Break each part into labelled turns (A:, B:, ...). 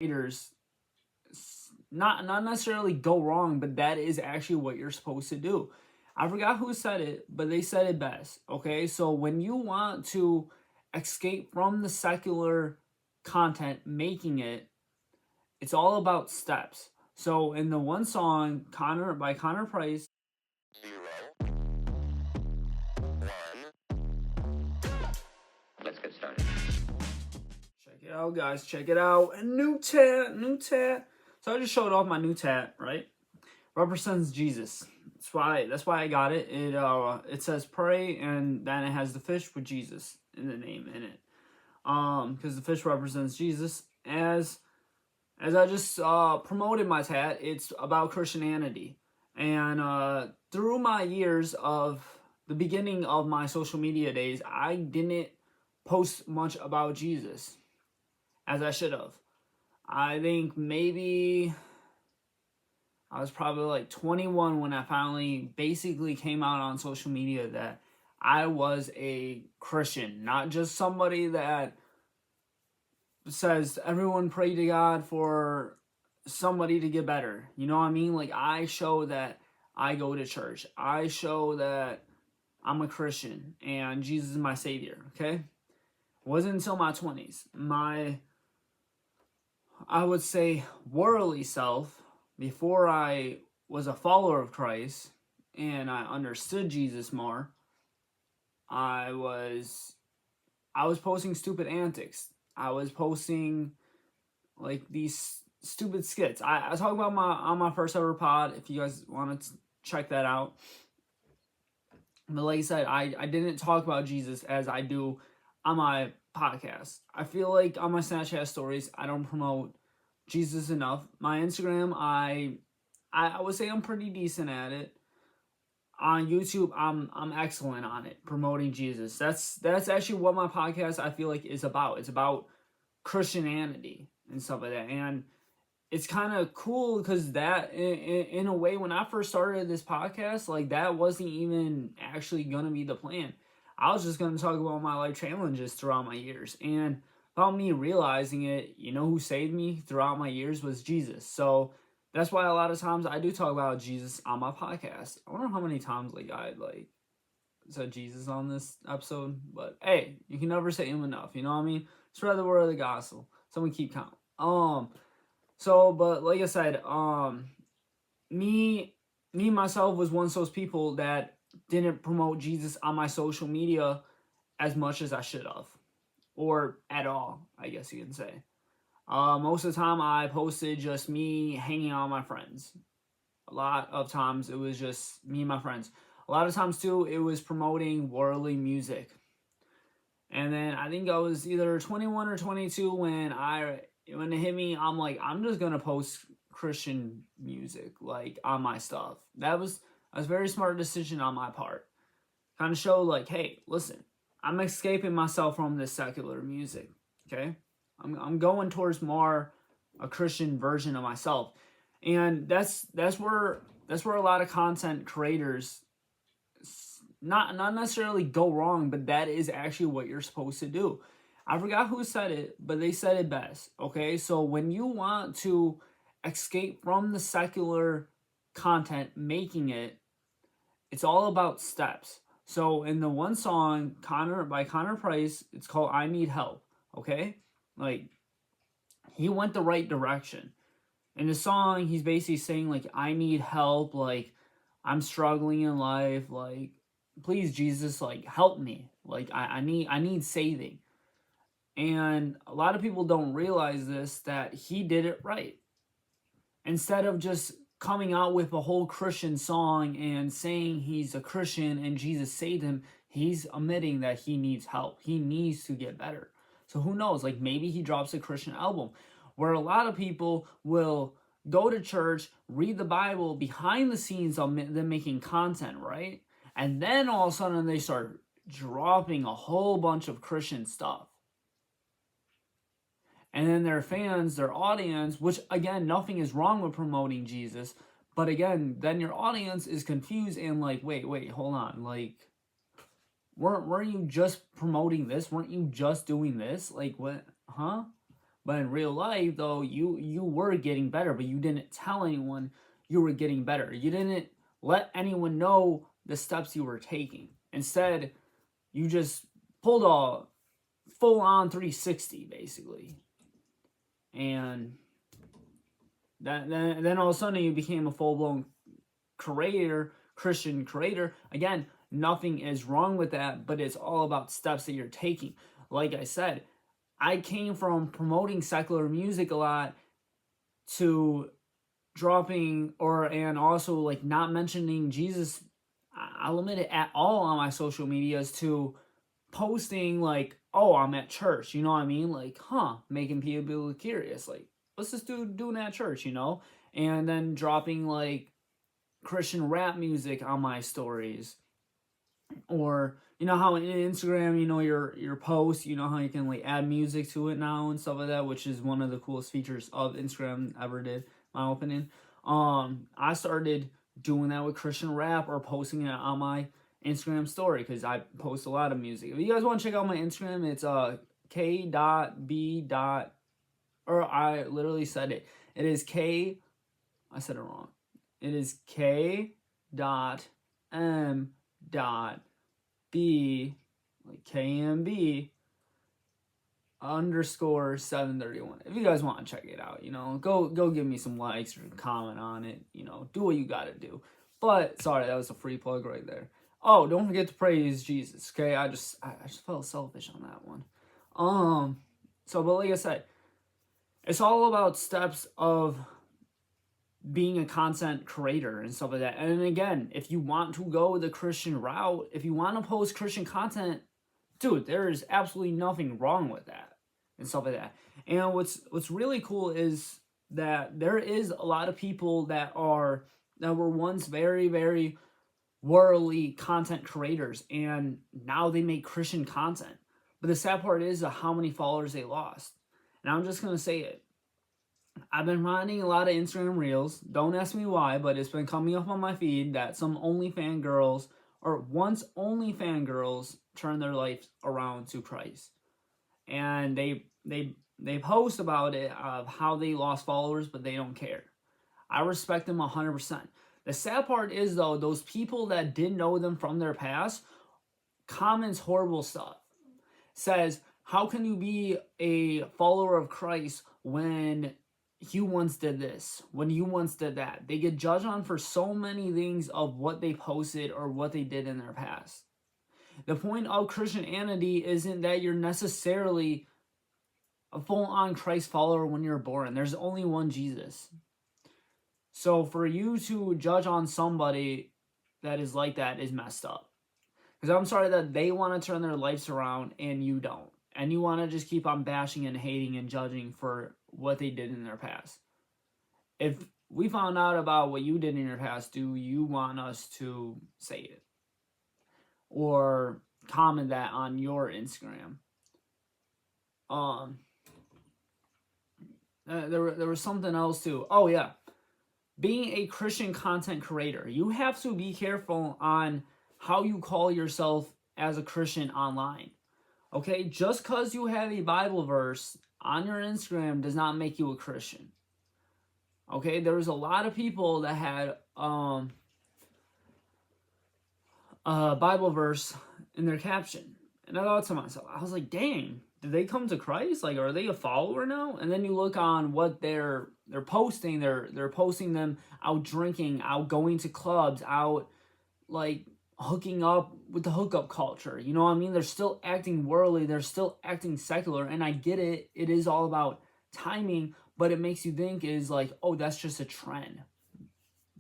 A: creators not necessarily go wrong, but that is actually what you're supposed to do. I forgot who said it, but they said it best. Okay, so when you want to escape from the secular content making it, it's all about steps. So in the one song, Connor by Connor Price, 0, 1. Let's get started. Check it out, guys. Check it out. A new tat, new tat. So I just showed off my new tat, right? Represents Jesus. That's why I got it. It says pray, and then it has the fish with Jesus in the name in it. Because the fish represents Jesus. As I just promoted my tat, it's about Christianity. And through my years of the beginning of my social media days, I didn't post much about Jesus as I should have. I think maybe I was probably like 21 when I finally basically came out on social media that I was a Christian, not just somebody that says everyone pray to God for somebody to get better. You know what I mean? Like, I show that I go to church. I show that I'm a Christian and Jesus is my savior, okay? It wasn't until my 20s. I would say, worldly self, before I was a follower of Christ and I understood Jesus more, I was posting stupid antics. I was posting like these stupid skits. I talk about on my first ever pod if you guys want to check that out. But like I said, I didn't talk about Jesus as I do on my podcast. I feel like on my Snapchat stories, I don't promote Jesus enough. My Instagram, I would say I'm pretty decent at it. On YouTube, I'm excellent on it, promoting Jesus. That's actually what my podcast I feel like is about. It's about Christianity and stuff like that. And it's kind of cool because that in a way, when I first started this podcast, like, that wasn't even actually gonna be the plan. I was just gonna talk about my life challenges throughout my years, and without me realizing it, you know who saved me throughout my years was Jesus. So that's why a lot of times I do talk about Jesus on my podcast. I wonder how many times like I said Jesus on this episode, but hey, you can never say him enough. You know what I mean? Spread the word of the gospel. Someone keep count. So, but like I said, me myself was one of those people that didn't promote Jesus on my social media as much as I should have, or at all, I guess you can say. Most of the time, I posted just me hanging out with my friends. A lot of times, it was just me and my friends. A lot of times, too, it was promoting worldly music. And then I think I was either 21 or 22 when it hit me. I'm like, I'm just gonna post Christian music like on my stuff. That was a very smart decision on my part. Kind of showed like, hey, listen, I'm escaping myself from this secular music. Okay, I'm going towards more a Christian version of myself, and that's where a lot of content creators not necessarily go wrong, but that is actually what you're supposed to do. I forgot who said it, but they said it best. Okay, so when you want to escape from the secular content making it, it's all about steps. So in the one song, Connor by Connor Price, it's called "I Need Help." Okay, like, he went the right direction. In the song, he's basically saying like, "I need help. Like, I'm struggling in life. Like, please, Jesus, like, help me. Like, I need saving." And a lot of people don't realize this, that he did it right. Instead of just coming out with a whole Christian song and saying he's a Christian and Jesus saved him, he's admitting that he needs help. He needs to get better. So who knows? Like, maybe he drops a Christian album where a lot of people will go to church, read the Bible behind the scenes of them making content, right? And then all of a sudden they start dropping a whole bunch of Christian stuff. And then their fans, their audience, which again, nothing is wrong with promoting Jesus, but again, then your audience is confused and like, wait, hold on, like, weren't you just promoting this? Weren't you just doing this? Like, what? Huh? But in real life, though, you were getting better, but you didn't tell anyone you were getting better. You didn't let anyone know the steps you were taking. Instead, you just pulled a full on 360 basically, and then all of a sudden you became a full blown creator, Christian creator. Again, nothing is wrong with that, but it's all about steps that you're taking. Like I said, I came from promoting secular music a lot to dropping and also like not mentioning Jesus. I'll admit it, at all on my social medias, to posting like, oh, I'm at church, you know what I mean? Like, making people curious. Like, what's this dude doing at church, you know? And then dropping like Christian rap music on my stories. Or you know how in Instagram, you know, your post, you know how you can like add music to it now and stuff like that, which is one of the coolest features of Instagram ever did, my opinion. I started doing that with Christian rap or posting it on my Instagram story because I post a lot of music. If you guys want to check out my Instagram, it's K.B. Or I literally said it. It is K. I said it wrong. It is K.M. B, like K.M.B. _ 731. If you guys want to check it out, you know, go give me some likes or comment on it. You know, do what you gotta do. But sorry, that was a free plug right there. Oh, don't forget to praise Jesus. Okay, I just felt selfish on that one. So but like I said, it's all about steps of being a content creator and stuff like that. And again, if you want to go the Christian route, if you want to post Christian content, dude, there is absolutely nothing wrong with that and stuff like that. And what's really cool is that there is a lot of people that were once very, very worldly content creators, and now they make Christian content. But the sad part is how many followers they lost. And I'm just gonna say it. I've been finding a lot of Instagram reels. Don't ask me why, but it's been coming up on my feed that some OnlyFans girls, or once OnlyFans girls, turn their life around to Christ, and they post about it of how they lost followers, but they don't care. I respect them 100%. The sad part is though, those people that didn't know them from their past comments horrible stuff. Says, how can you be a follower of Christ when you once did this, when you once did that? They get judged on for so many things of what they posted or what they did in their past. The point of Christianity isn't that you're necessarily a full-on Christ follower when you're born. There's only one Jesus. So for you to judge on somebody that is like that is messed up. Because I'm sorry that they want to turn their lives around and you don't. And you want to just keep on bashing and hating and judging for what they did in their past. If we found out about what you did in your past, do you want us to say it? Or comment that on your Instagram? There was something else too. Oh yeah. Being a Christian content creator, you have to be careful on how you call yourself as a Christian online. Okay, just because you have a Bible verse on your Instagram does not make you a Christian. Okay, there was a lot of people that had a Bible verse in their caption. And I thought to myself, I was like, dang, did they come to Christ? Like, are they a follower now? And then you look on what they're posting. They're posting them out drinking, out going to clubs, out like hooking up with the hookup culture. You know what I mean? They're still acting worldly. They're still acting secular. And I get it. It is all about timing. But it makes you think is like, oh, that's just a trend.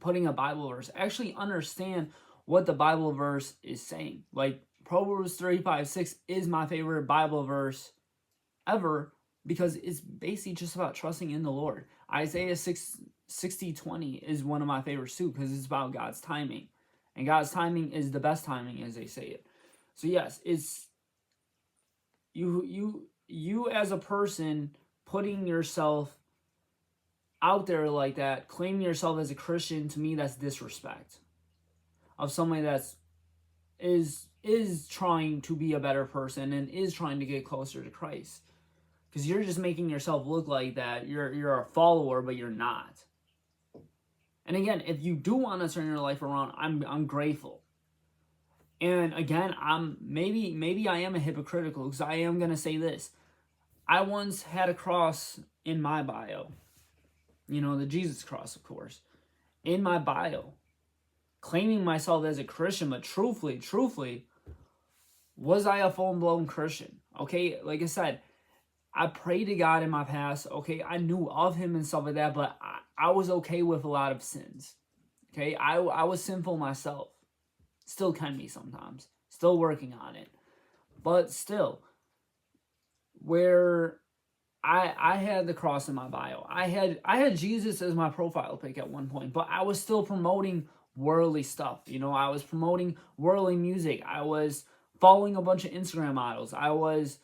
A: Putting a Bible verse. Actually understand what the Bible verse is saying. Like Proverbs 35:6 is my favorite Bible verse ever because it's basically just about trusting in the Lord. Isaiah 60:20 is one of my favorites too because it's about God's timing. And God's timing is the best timing, as they say it. So yes, it's you as a person putting yourself out there like that, claiming yourself as a Christian, to me that's disrespect of somebody that's is trying to be a better person and is trying to get closer to Christ. because you're just making yourself look like that you're a follower, but you're not. And again, if you do want to turn your life around, I'm grateful. And again, I'm maybe I am a hypocritical, because I am gonna say this. I once had a cross in my bio. You know, the Jesus cross, of course, in my bio, claiming myself as a Christian, but truthfully, was I a full-blown Christian? Okay, like I said, I prayed to God in my past. Okay, I knew of Him and stuff like that, but I was okay with a lot of sins. Okay, I was sinful myself. Still can be sometimes. Still working on it. But still, where I had the cross in my bio. I had Jesus as my profile pic at one point, but I was still promoting worldly stuff. You know, I was promoting worldly music. I was following a bunch of Instagram models. I was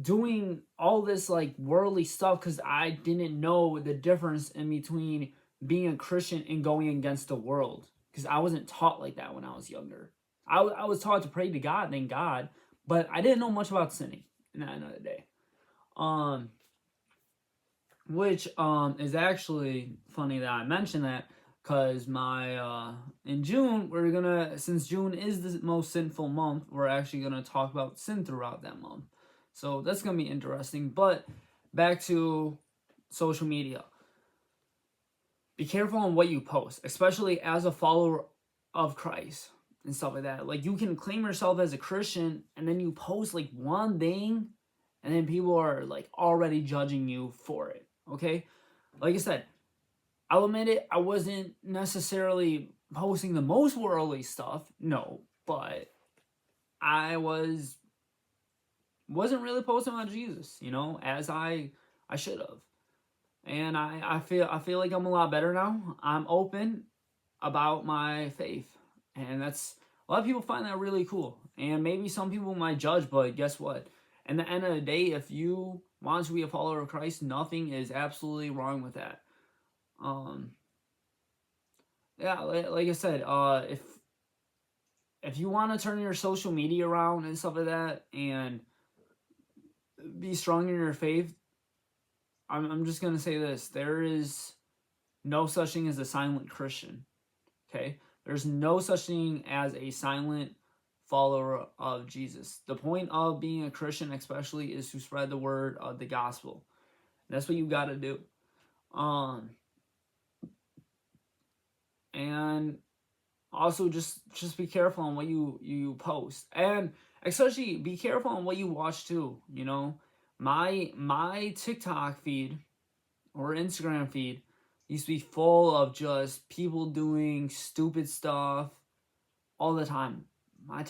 A: doing all this like worldly stuff because I didn't know the difference in between being a Christian and going against the world, because I wasn't taught like that when I was younger. I was taught to pray to God, thank God, but I didn't know much about sinning in that another day. Which is actually funny that I mentioned that, because my in June we're gonna, since June is the most sinful month, we're actually gonna talk about sin throughout that month. So that's gonna be interesting. But back to social media. Be careful on what you post, especially as a follower of Christ and stuff like that. Like, you can claim yourself as a Christian and then you post like one thing and then people are like already judging you for it. Okay? Like I said, I'll admit it, I wasn't necessarily posting the most worldly stuff, no, but I wasn't really posting on Jesus, you know, as I should have. And I feel like I'm a lot better now. I'm open about my faith. And that's, a lot of people find that really cool. And maybe some people might judge, but guess what? At the end of the day, if you want to be a follower of Christ, nothing is absolutely wrong with that. Yeah, like I said, if you want to turn your social media around and stuff like that and be strong in your faith, I'm just gonna say this: there is no such thing as a silent Christian. Okay, there's no such thing as a silent follower of Jesus. The point of being a Christian, especially, is to spread the word of the gospel. That's what you got to do. And also just be careful on what you post, and especially be careful on what you watch too. You know, my TikTok feed or Instagram feed used to be full of just people doing stupid stuff all the time. My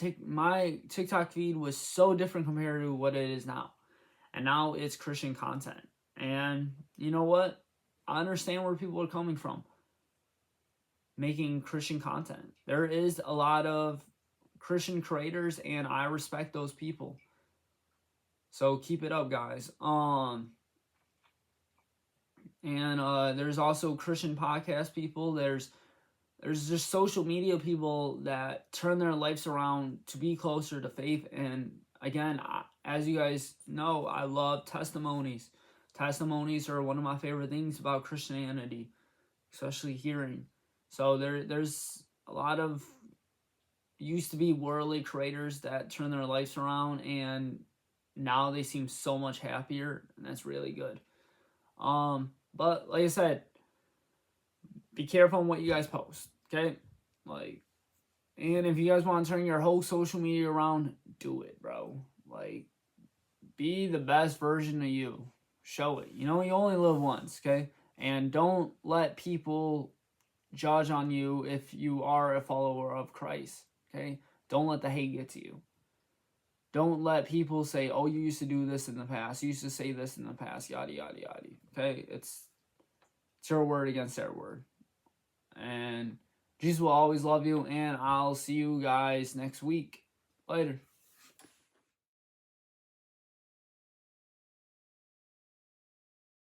A: TikTok feed was so different compared to what it is now. And now it's Christian content. And you know what? I understand where people are coming from making Christian content. There is a lot of Christian creators and I respect those people. So keep it up, guys. And there's also Christian podcast people. There's just social media people that turn their lives around to be closer to faith. And again, as you guys know, I love testimonies. Testimonies are one of my favorite things about Christianity, especially hearing. So there's a lot of used to be worldly creators that turn their lives around, and now they seem so much happier, and that's really good. But like I said, be careful on what you guys post, okay? Like, and if you guys want to turn your whole social media around, do it, bro. Like, be the best version of you. Show it. You know, you only live once, okay? And don't let people judge on you if you are a follower of Christ, okay? Don't let the hate get to you. Don't let people say, oh, you used to do this in the past. You used to say this in the past, yada, yada, yada. Okay? It's your word against their word. And Jesus will always love you, and I'll see you guys next week. Later.